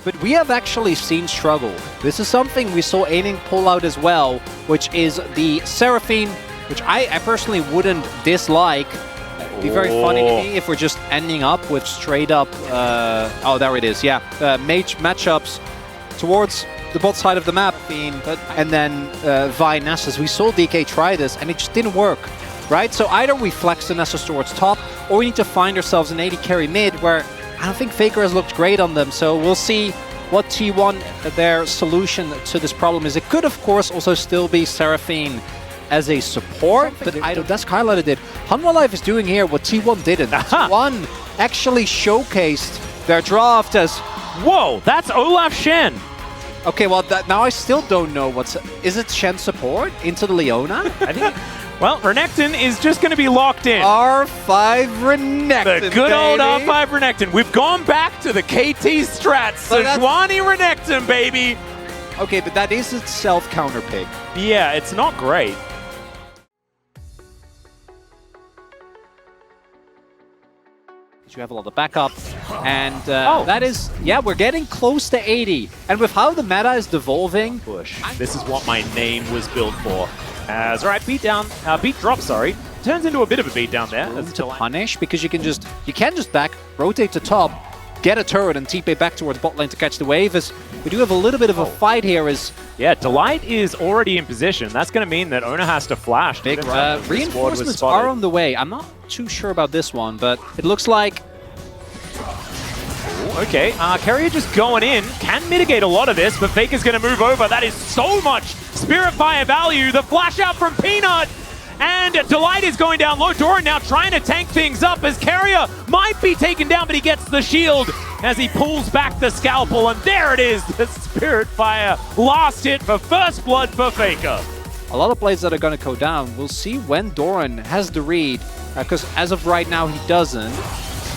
but we have actually seen struggle. This is something we saw Aining pull out as well, which is the Seraphine, which I personally wouldn't dislike. It'd be very funny to me if we're just ending up with straight up, oh, there it is, yeah, mage matchups towards the bot side of the map, and then Vi Nessus. We saw DK try this, and it just didn't work, right? So either we flex the Nessus towards top, or we need to find ourselves an 80 carry mid, where I don't think Faker has looked great on them. So we'll see what T1, their solution to this problem is. It could, of course, also still be Seraphine as a support, but that's highlighted it. Hanwha Life is doing here what T1 didn't. T1 actually showcased their draft as... Whoa, that's Olaf Shen. Okay, well, now I still don't know what's... Is it Shen support into the Leona? I think... Well, Renekton is just going to be locked in. R5 Renekton, the good old R5 Renekton. We've gone back to the KT strats. So Sejuani Renekton, baby. Okay, but that is itself counter pick. Yeah, it's not great. You have a lot of backup, and that is, yeah, we're getting close to 80. And with how the meta is devolving... Push. This is what my name was built for. As right, beat drop, sorry. Turns into a bit of a beat down there. To punish, because you can just back, rotate to top, get a turret, and TP back towards bot lane to catch the wave. As we do have a little bit of a fight here. Yeah, Delight is already in position. That's going to mean that Ona has to flash. Big reinforcements are on the way. I'm not too sure about this one, but it looks like... Okay, Carrier just going in, can mitigate a lot of this, but Faker's going to move over. That is so much Spirit Fire value. The flash out from Peanut, and Delight is going down low. Doran now trying to tank things up as Carrier might be taken down, but he gets the shield as he pulls back the scalpel, and there it is, the Spirit Fire. Last hit for first blood for Faker. A lot of plays that are going to go down. We'll see when Doran has the read, because as of right now, he doesn't.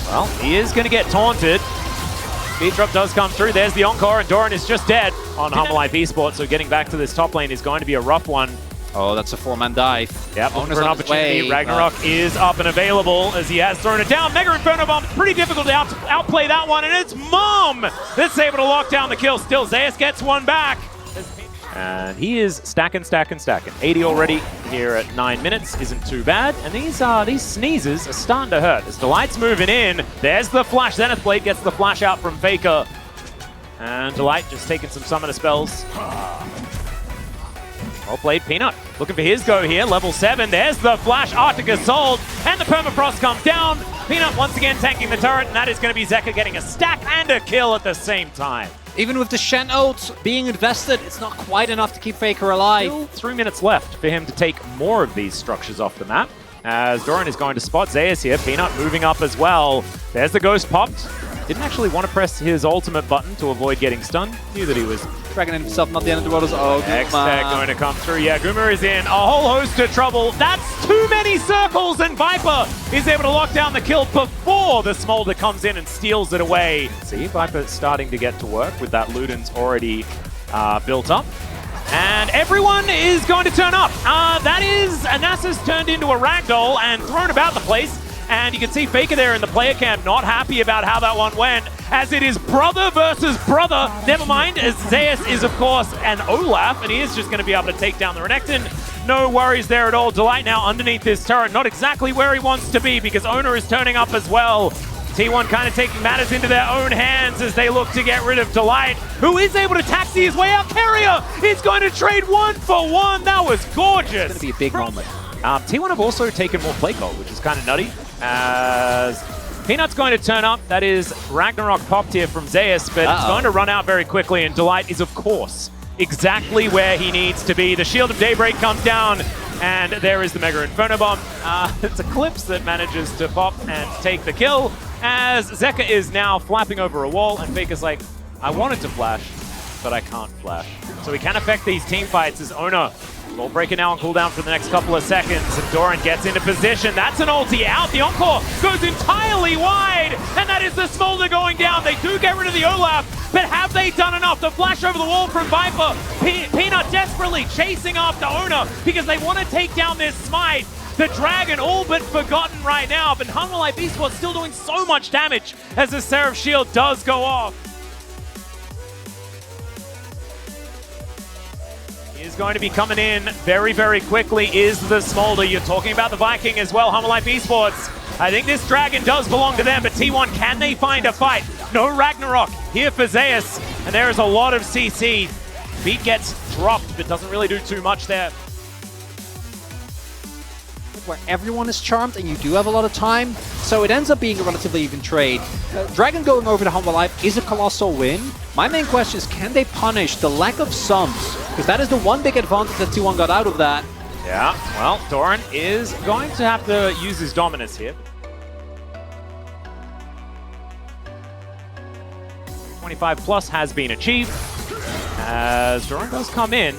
Well, he is going to get taunted. Beat drop does come through. There's the Encore, and Doran is just dead on Hanwha Life Esports, so getting back to this top lane is going to be a rough one. Oh, that's a 4-man dive. Yep, looking for an opportunity. Ragnarok is up and available as he has thrown it down. Mega Inferno Bomb, pretty difficult to outplay that one, and it's Mom that's able to lock down the kill. Still, Zeus gets one back. And he is stacking. 80 already here at 9 minutes isn't too bad. And these sneezes are starting to hurt. As Delight's moving in, there's the flash. Zenith Blade gets the flash out from Faker. And Delight just taking some summoner spells. Well played, Peanut. Looking for his go here, level 7. There's the flash, Arctic Assault, and the Permafrost comes down. Peanut once again tanking the turret, and that is going to be Zeka getting a stack and a kill at the same time. Even with the Shen ult being invested, it's not quite enough to keep Faker alive. Still 3 minutes left for him to take more of these structures off the map. As Doran is going to spot Zeus here, Peanut moving up as well. There's the ghost popped. Didn't actually want to press his ultimate button to avoid getting stunned. Knew that he was dragging himself, not the end of the world. Oh, X-Tech going to come through. Yeah, Guma is in a whole host of trouble. That's too many circles, and Viper is able to lock down the kill before the Smolder comes in and steals it away. See, Viper's starting to get to work with that Luden's already built up. And everyone is going to turn up. That is Anasis turned into a ragdoll and thrown about the place. And you can see Faker there in the player camp, not happy about how that one went, as it is brother versus brother. Never mind, as Zeus is, of course, an Olaf, and he is just going to be able to take down the Renekton. No worries there at all. Delight now underneath this turret, not exactly where he wants to be, because Ona is turning up as well. T1 kind of taking matters into their own hands as they look to get rid of Delight, who is able to taxi his way out. Carrier is going to trade 1-for-1. That was gorgeous. It's going to be a big moment. T1 have also taken more play call, which is kind of nutty. As Peanut's going to turn up. That is Ragnarok popped here from Zeus, but it's going to run out very quickly, and Delight is, of course, exactly where he needs to be. The Shield of Daybreak comes down, and there is the Mega Inferno Bomb. It's Eclipse that manages to pop and take the kill, as Zeka is now flapping over a wall, and Faker's like, I wanted to flash, but I can't flash. So he can affect these team fights as Ona will break it now on cooldown for the next couple of seconds, and Doran gets into position. That's an ulti out. The Encore goes entirely wide, and that is the Smolder going down. They do get rid of the Olaf, but have they done enough? The flash over the wall from Viper. Peanut desperately chasing after Ona because they want to take down this Smite. The Dragon all but forgotten right now, but Hanwha Life Esports still doing so much damage as the Seraph Shield does go off. is going to be coming in very, very quickly is the Smolder. You're talking about the Viking as well, Hummer Life Esports. I think this Dragon does belong to them, but T1, can they find a fight? No Ragnarok here for Zeus, and there is a lot of CC. Beat gets dropped, but doesn't really do too much there. Where everyone is charmed and you do have a lot of time, so it ends up being a relatively even trade. Dragon going over to Humble Life is a colossal win. My main question is, can they punish the lack of sums? Because that is the one big advantage that T1 got out of that. Yeah, well, Doran is going to have to use his dominance here. 25 plus has been achieved, as Doran does come in.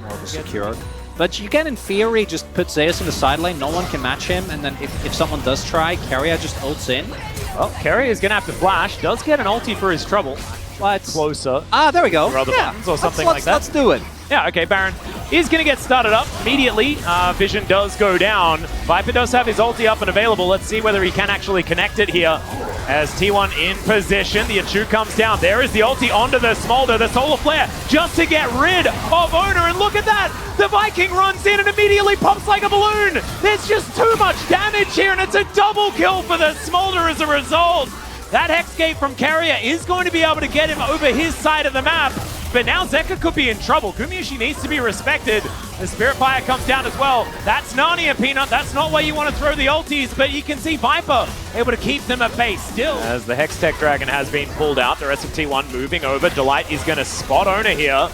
More of a secure. But you can, in theory, just put Zeus in the side lane, no one can match him, and then if someone does try, Keria just ults in. Well, Keria is going to have to flash, does get an ulti for his trouble. Let's... Closer. Ah, there we go. Or other buttons or something like that. Let's do it. Yeah, okay, Baron is going to get started up immediately. Vision does go down. Viper does have his ulti up and available. Let's see whether he can actually connect it here. As T1 in position, the Achu comes down. There is the ulti onto the Smolder, the Solar Flare, just to get rid of Owner. And look at that! The Viking runs in and immediately pops like a balloon. There's just too much damage here, and it's a double kill for the Smolder as a result. That Hex Gate from Keria is going to be able to get him over his side of the map. But now Zeka could be in trouble. Gumayusi needs to be respected. The Spirit Fire comes down as well. That's Narnia, Peanut. That's not where you want to throw the ultis, but you can see Viper able to keep them at bay still. As the Hextech Dragon has been pulled out, the rest of T1 moving over. Delight is going to spot Owner here.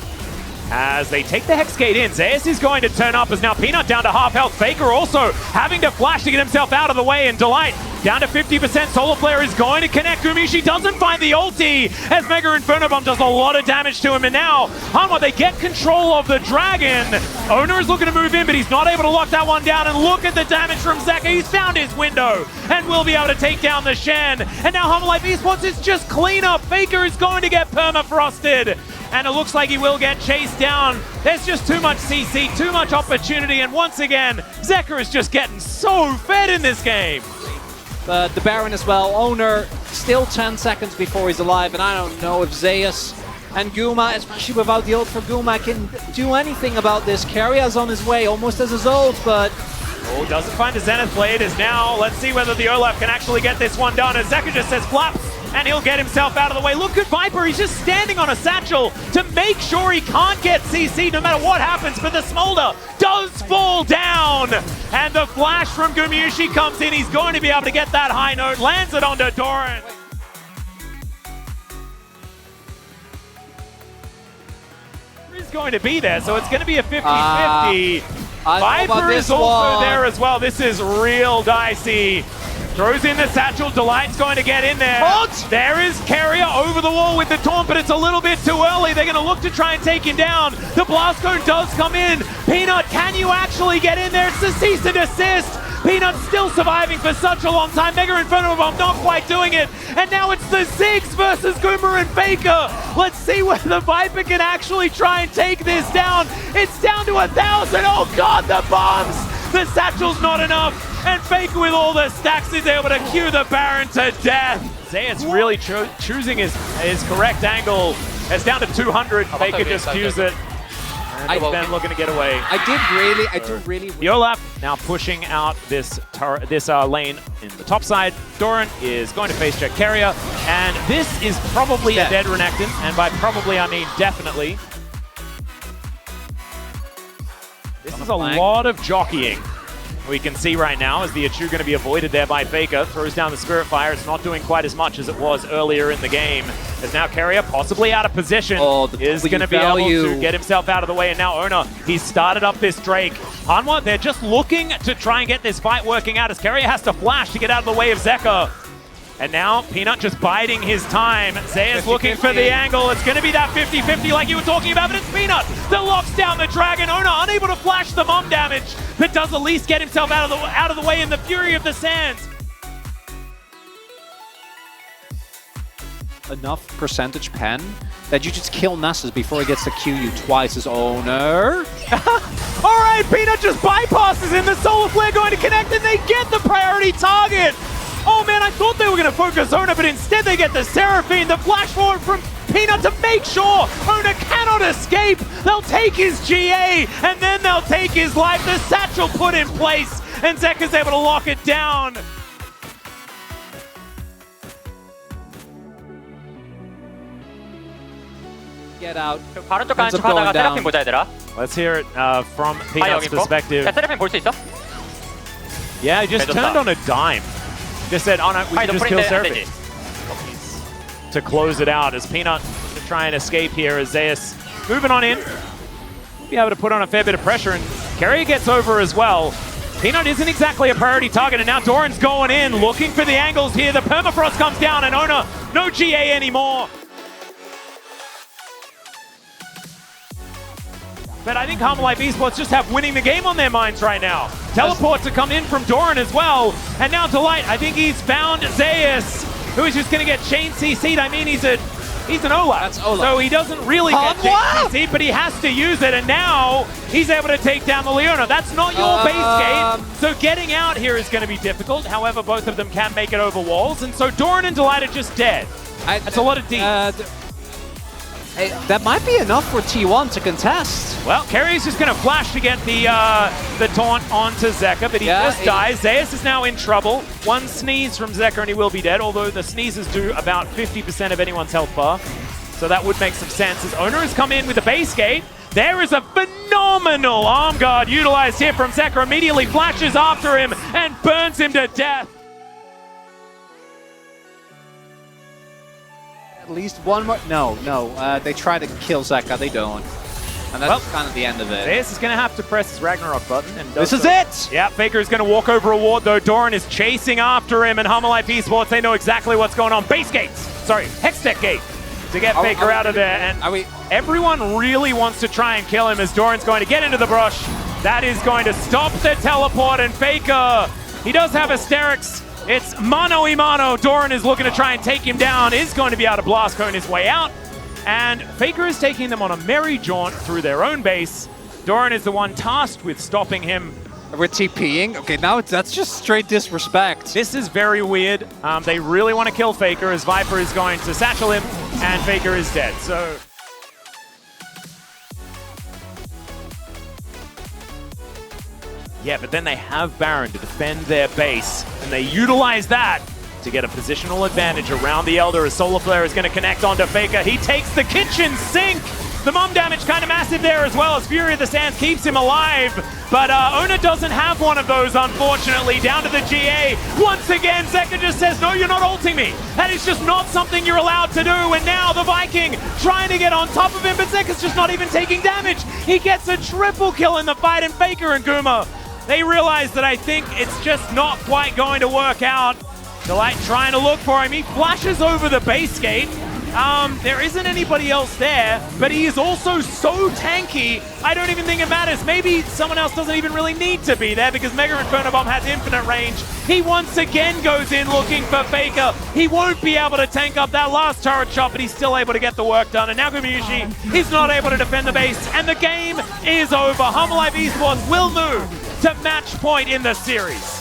As they take the Hex Gate in, Zeus is going to turn up as now Peanut down to half health. Faker also having to flash to get himself out of the way, and Delight down to 50%. Solar Flare is going to connect. Gumayusi doesn't find the ulti as Mega Inferno Bomb does a lot of damage to him, and now Hanwha, they get control of the Dragon. Owner is looking to move in, but he's not able to lock that one down, and look at the damage from Zeka. He's found his window and will be able to take down the Shen. And now Humble Life Esports is just cleanup. Faker is going to get permafrosted, and it looks like he will get chased down. There's just too much CC, too much opportunity, and once again, Zeka is just getting so fed in this game. The Baron as well. Owner still 10 seconds before he's alive, and I don't know if Zeus and Guma, especially without the ult for Guma, can do anything about this. Keria's on his way, almost as his ult, but... Oh, doesn't find a Zenith Blade as now. Let's see whether the Olaf can actually get this one done, as Zeka just says flap, and he'll get himself out of the way. Look at Viper, he's just standing on a satchel to make sure he can't get CC no matter what happens, but the Smolder does fall down. And the flash from Gumayusi comes in, he's going to be able to get that high note, lands it onto Doran. Is going to be there, so it's going to be a 50-50. Viper is also there as well. This is real dicey. Throws in the satchel, Delight's going to get in there. What? There is Keria over the wall with the taunt, but it's a little bit too early. They're going to look to try and take him down. The blast cone does come in. Peanut, can you actually get in there? It's the cease and desist. Peanut still surviving for such a long time. Mega Inferno Bomb not quite doing it. And now it's the Ziggs versus Guma and Faker. Let's see whether Viper can actually try and take this down. It's down to 1,000. Oh God, the bombs. The satchel's not enough. And Faker with all the stacks is able to cue the Baron to death. Zeus really choosing his correct angle. It's down to 200. Faker just cues it. And Ben looking to get away. I do really. Olaf now pushing out this lane in the top side. Doran is going to face check Keria, and this is probably a dead Renekton, and by probably I mean definitely. This is a lot of jockeying we can see right now as the Achu going to be avoided there by Faker. Throws down the Spirit Fire. It's not doing quite as much as it was earlier in the game. As now Keria, possibly out of position, is going to be able to get himself out of the way. And now Owner, he's started up this Drake. Hanwha, they're just looking to try and get this fight working out as Keria has to flash to get out of the way of Zeka. And now Peanut just biding his time. Zeus looking for the angle. It's going to be that 50-50 like you were talking about, but it's Peanut that locks down the Dragon. Owner unable to flash the bomb damage, but does at least get himself out of the way in the fury of the sands. Enough percentage pen that you just kill Nessus before he gets to Q you twice as Owner. All right, Peanut just bypasses in. The Solar Flare going to connect, and they get the priority target. Oh man, I thought they were going to focus Owner, but instead they get the Seraphine. The flash forward from Peanut to make sure Owner cannot escape. They'll take his GA, and then they'll take his life. The satchel put in place, and Zeka's able to lock it down. Get out. 바로 쪽 가는 Ends up 척 하다가 going down. 세라핀 보자 얘들아. Let's hear it from 아 Peanut's 여기 있고. perspective. 야 세라핀 볼 수 있어? Yeah, he just 해줬다. turned on a dime. Just said, oh no, we 아이 can 너 just kill 프린데 안 Seraphine. 되지. To close it out as Peanut to try and escape here as Zeus moving on in. Be able to put on a fair bit of pressure, and Carrier gets over as well. Peanut isn't exactly a priority target, and now Doran's going in, looking for the angles here. The permafrost comes down, and Owner, no GA anymore. But I think Harmalife Esports just have winning the game on their minds right now. Teleport to come in from Doran as well. And now Delight, I think he's found Zeus, who is just going to get chain CC'd. I mean, he's an Olaf. That's Olaf. So he doesn't really get chain CC'd, but he has to use it. And now he's able to take down the Leona. That's not your base gate. So getting out here is going to be difficult. However, both of them can make it over walls. And so Doran and Delight are just dead. That's a lot of D. Hey, that might be enough for T1 to contest. Well, Carrier's just going to flash to get the taunt onto Zeka, but he just dies. Zeus is now in trouble. One sneeze from Zeka and he will be dead, although the sneezes do about 50% of anyone's health bar. So that would make some sense as Owner has come in with the base gate. There is a phenomenal arm guard utilized here from Zeka. Immediately flashes after him and burns him to death. At least one more. No. They try to kill Zeka. They don't. And that's kind of the end of it. Zeus is going to have to press his Ragnarok button. And This is it! Yeah, Faker is going to walk over a ward, though. Doran is chasing after him, and Harmalife Esports, they know exactly what's going on. Base gates! Sorry, Hextech gate to get Faker out of there. And everyone really wants to try and kill him as Doran's going to get into the brush. That is going to stop the teleport, and Faker, he does have Asterix. It's mano a mano. Doran is looking to try and take him down, is going to be able to blast cone his way out. And Faker is taking them on a merry jaunt through their own base. Doran is the one tasked with stopping him. We're TPing. Okay, now that's just straight disrespect. This is very weird. They really want to kill Faker as Viper is going to satchel him, and Faker is dead. So yeah, but then they have Baron to defend their base, and they utilize that to get a positional advantage around the Elder as Solar Flare is going to connect onto Faker. He takes the kitchen sink. The mum damage kind of massive there as well as Fury of the Sands keeps him alive. But Owner doesn't have one of those, unfortunately. Down to the GA. Once again, Zeka just says, no, you're not ulting me. That is just not something you're allowed to do. And now the Viking trying to get on top of him, but Zeka's just not even taking damage. He gets a triple kill in the fight, and Faker and Guma, they realize that I think it's just not quite going to work out. Delight trying to look for him. He flashes over the base gate. There isn't anybody else there, but he is also so tanky, I don't even think it matters. Maybe someone else doesn't even really need to be there because Mega Inferno Bomb has infinite range. He once again goes in looking for Faker. He won't be able to tank up that last turret shot, but he's still able to get the work done. And now Gumayushi is not able to defend the base, and the game is over. Harmalife Esports will move to match point in the series.